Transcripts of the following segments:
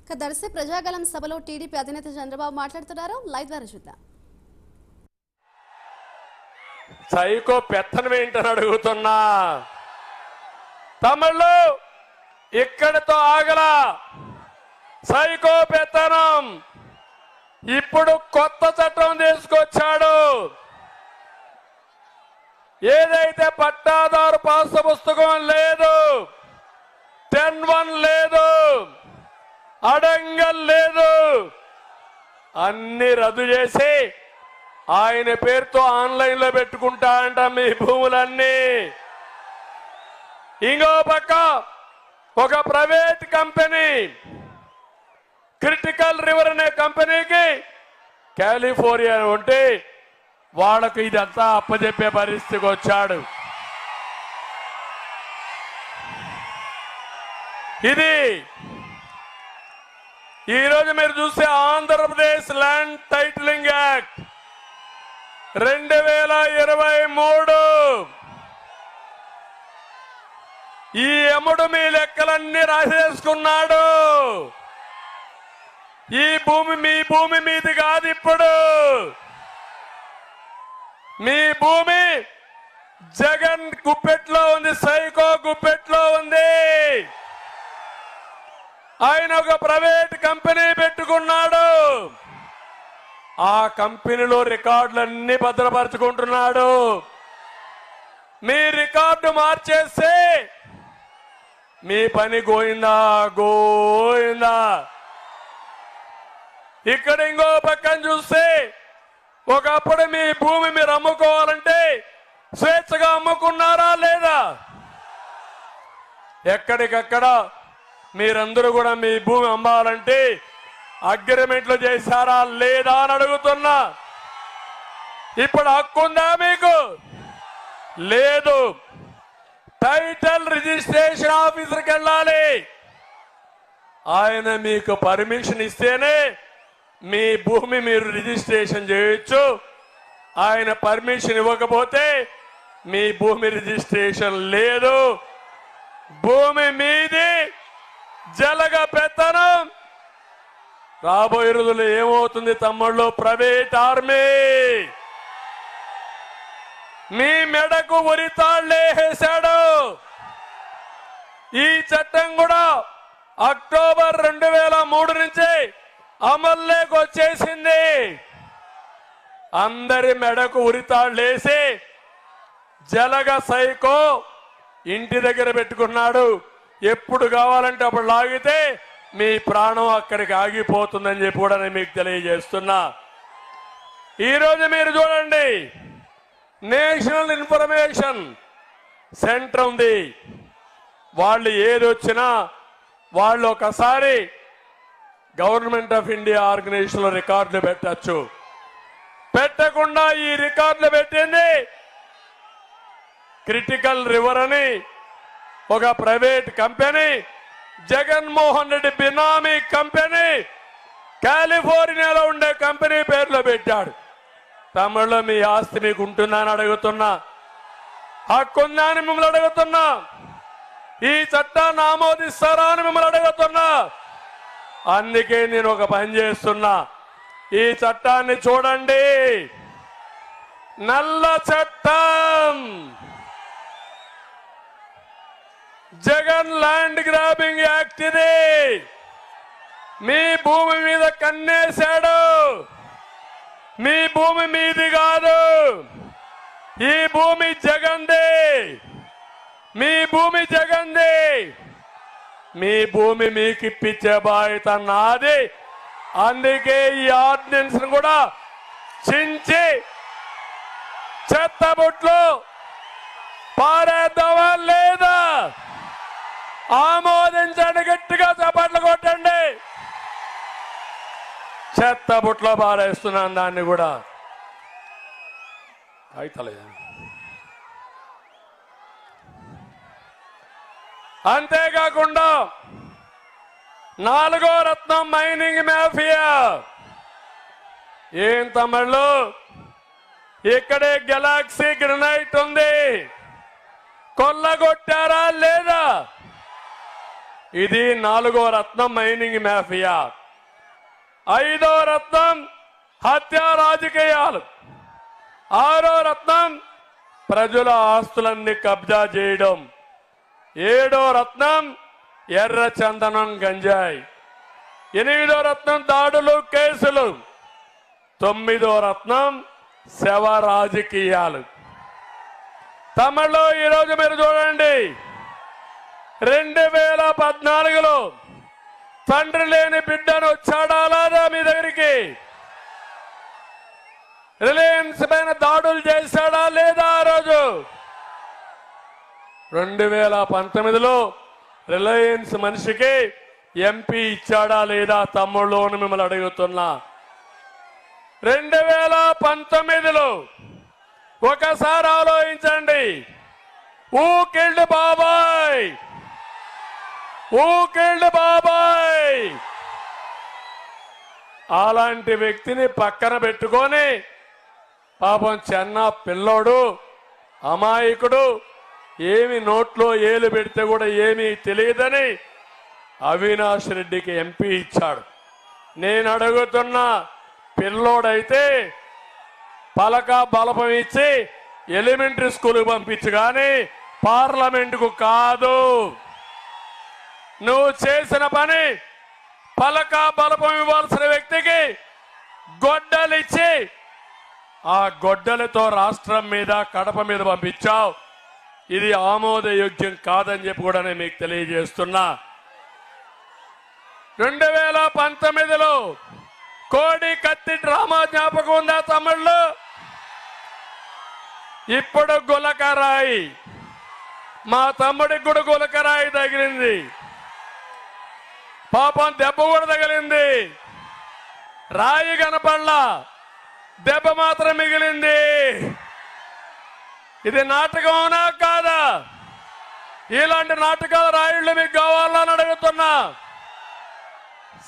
దర్శి ప్రజాగలం సభలో టీడీపీ అధినేత చంద్రబాబు మాట్లాడుతున్నారు. లైవ్ ద్వారా చూద్దాం. సైకో పెత్తనం ఏంటని అడుగుతున్నా. తమిళ్ళు ఇక్కడితో ఆగల. సైకో పెత్తనం ఇప్పుడు కొత్త చట్టం తీసుకొచ్చాడు. ఏదైతే పట్టాదారు పాస్ పుస్తకం లేదు, 10-1 లేదు, అడంగల్ లేదు, అన్ని రద్దు చేసి ఆయన పేరుతో ఆన్లైన్ లో పెట్టుకుంటా అంట మీ భూములన్నీ. ఇంకో పక్క ఒక ప్రైవేట్ కంపెనీ క్రిటికల్ రివర్ అనే కంపెనీకి కాలిఫోర్నియా ఉంటే వాళ్ళకు ఇదంతా అప్పచెప్పే పరిస్థితికి వచ్చాడు. ఇది ఈరోజు మీరు చూస్తే ఆంధ్రప్రదేశ్ ల్యాండ్ టైటిలింగ్ యాక్ట్ 2023 ఈ ఎముడు మీ లెక్కలన్నీ రాసేసుకున్నాడు. ఈ భూమి మీ భూమి మీది కాదు. ఇప్పుడు మీ భూమి జగన్ గుప్పెట్లో ఉంది, సైకో గుప్పెట్లో ఉంది. ఆయన ఒక ప్రైవేట్ కంపెనీ పెట్టుకున్నాడు. ఆ కంపెనీలో రికార్డులన్నీ భద్రపరుచుకుంటున్నాడు. మీ రికార్డు మార్చేస్తే మీ పని గోయిందా గోయిందా. ఇక్కడ ఇంకో పక్కన చూస్తే ఒకప్పుడు మీ భూమి మీరు అమ్ముకోవాలంటే స్వేచ్ఛగా అమ్ముకున్నారా లేదా? ఎక్కడికక్కడ మీరందరూ కూడా మీ భూమి అమ్మాలంటే అగ్రిమెంట్లు చేశారా లేదా అని అడుగుతున్నా. ఇప్పుడు హక్కుందా మీకు? లేదు. టైటిల్ రిజిస్ట్రేషన్ ఆఫీసర్కి వెళ్ళాలి. ఆయన మీకు పర్మిషన్ ఇస్తేనే మీ భూమి మీరు రిజిస్ట్రేషన్ చేయొచ్చు. ఆయన పర్మిషన్ ఇవ్వకపోతే మీ భూమి రిజిస్ట్రేషన్ లేదు. భూమి మీది, జలగ పెత్తనం. రాబోయే రోజుల్లో ఏమవుతుంది తమ్ముళ్ళు? ప్రైవేట్ ఆర్మీ మీ మెడకు ఉరితాళ్లేసాడు. ఈ చట్టం కూడా అక్టోబర్ 2003 నుంచి అమల్లోకి వచ్చేసింది. అందరి మెడకు ఉరితాళ్లేసి జలగ సైకో ఇంటి దగ్గర పెట్టుకున్నాడు. ఎప్పుడు కావాలంటే అప్పుడు లాగితే మీ ప్రాణం అక్కడికి ఆగిపోతుందని చెప్పి కూడా నేను మీకు తెలియజేస్తున్నా. ఈరోజు మీరు చూడండి, నేషనల్ ఇన్ఫర్మేషన్ సెంటర్ ఉంది. వాళ్ళు ఏదొచ్చినా వాళ్ళు ఒకసారి గవర్నమెంట్ ఆఫ్ ఇండియా ఆర్గనైజేషన్ లో రికార్డులు పెట్టచ్చు. పెట్టకుండా ఈ రికార్డులు పెట్టింది క్రిటికల్ రివర్ అని ఒక ప్రైవేట్ కంపెనీ, జగన్మోహన్ రెడ్డి బినామీ కంపెనీ, కాలిఫోర్నియాలో ఉండే కంపెనీ పేరులో పెట్టాడు. తమిళలో మీ ఆస్తి మీకు ఉంటుందని అడుగుతున్నా. హక్కుందా అని మిమ్మల్ని అడుగుతున్నా. ఈ చట్టాన్ని ఆమోదిస్తారా అని మిమ్మల్ని అడుగుతున్నా. అందుకే నేను ఒక పని చేస్తున్నా. ఈ చట్టాన్ని చూడండి. నల్ల చట్టం, జగన్ ల్యాండ్ గ్రాబింగ్ యాక్ట్ ఇది. మీ భూమి మీద కన్నేశాడు. మీ భూమి మీది కాదు. ఈ భూమి జగన్ది. మీ భూమి జగన్ది. మీ భూమి మీకు ఇప్పించే బాధ్యత నాది. అందుకే ఈ ఆర్డినెన్స్ కూడా చించి చెత్తబుట్లు పారేద్దామా లేదా? ఆమోదించండి, గట్టిగా చప్పట్లు కొట్టండి. చెత్తబుట్లో పారేస్తున్నాను దాన్ని కూడా. అయితలేదు. అంతేకాకుండా 4వ రత్నం మైనింగ్ మాఫియా. ఏం తమిళ్ళు, ఇక్కడే గెలాక్సీ గ్రనైట్ ఉంది. కొల్లగొట్టారా లేదా? ఇది 4వ రత్నం మైనింగ్ మాఫియా. 5వ రత్నం హత్యా రాజకీయాలు. 6వ రత్నం ప్రజల ఆస్తులన్నీ కబ్జా చేయడం. 7వ రత్నం ఎర్ర చందనం గంజాయి. 8వ రత్నం దాడులు కేసులు. 9వ రత్నం శవ రాజకీయాలు. తమిళలో ఈరోజు మీరు చూడండి, 2014లో తండ్రి లేని బిడ్డను వచ్చాడా లేదా మీ దగ్గరికి? రిలయన్స్ పైన దాడులు చేశాడా లేదా? ఆ రోజు 2019లో రిలయన్స్ మనిషికి ఎంపీ ఇచ్చాడా లేదా తమ్ముళ్ళు అని మిమ్మల్ని అడుగుతున్నా. 2019లో ఒకసారి ఆలోచించండి. ఊ కిల్డ్ బాబాయ్, ఊ కిల్డ్ బాబాయ్. అలాంటి వ్యక్తిని పక్కన పెట్టుకొని పాపం చెన్న పిల్లోడు అమాయకుడు, ఏమి నోట్లో ఏలు పెడితే కూడా ఏమీ తెలియదని అవినాష్ రెడ్డికి ఎంపీ ఇచ్చాడు. నేను అడుగుతున్నా, పిల్లోడైతే పలక బలపం ఇచ్చి ఎలిమెంటరీ స్కూల్కి పంపించు కానీ పార్లమెంటుకు కాదు. నువ్వు చేసిన పని పలక బలపం ఇవ్వాల్సిన వ్యక్తికి గొడ్డలిచ్చి ఆ గొడ్డలతో రాష్ట్రం మీద కడప మీద పంపించావు. ఇది ఆమోదయోగ్యం కాదని చెప్పి కూడా నేను మీకు తెలియజేస్తున్నా. 2019లో కోడి కత్తి డ్రామా జ్ఞాపకం ఉందా తమిళ్లో? ఇప్పుడు గులకరాయి, మా తమ్ముడికి కూడా గులకరాయి తగిలింది. పాపం దెబ్బ కూడా తగిలింది. రాయి కనపడలా, దెబ్బ మాత్రం మిగిలింది. ఇది నాటకం అవునా కాదా? ఇలాంటి నాటకాల రాయిళ్లు మీకు కావాలని అడుగుతున్నా.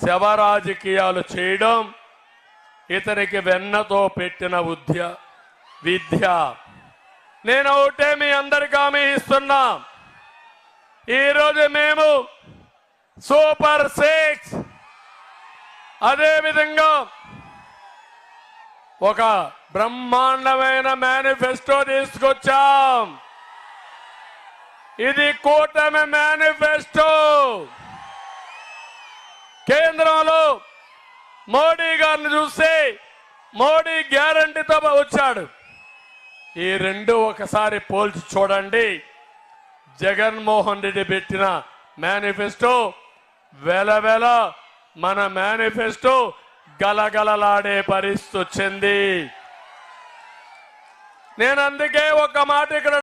శవ రాజకీయాలు చేయడం ఇతనికి వెన్నతో పెట్టిన విద్య. నేను ఒకటే మీ అందరికీ హామీ ఇస్తున్నా, ఈరోజు మేము సూపర్ 6 అదేవిధంగా ఒక బ్రహ్మాండమైన మేనిఫెస్టో తీసుకొచ్చాం. ఇది కూటమి మేనిఫెస్టో. కేంద్రంలో మోడీ గారిని చూస్తే మోడీ గ్యారంటీతో వచ్చాడు. ఈ రెండు ఒకసారి పోల్చి చూడండి. జగన్మోహన్ రెడ్డి పెట్టిన మేనిఫెస్టో వెలవెల, మన మేనిఫెస్టో గలగలలాడే పరిస్థితి వచ్చింది. నేను అందుకే ఒక మాట ఇక్కడ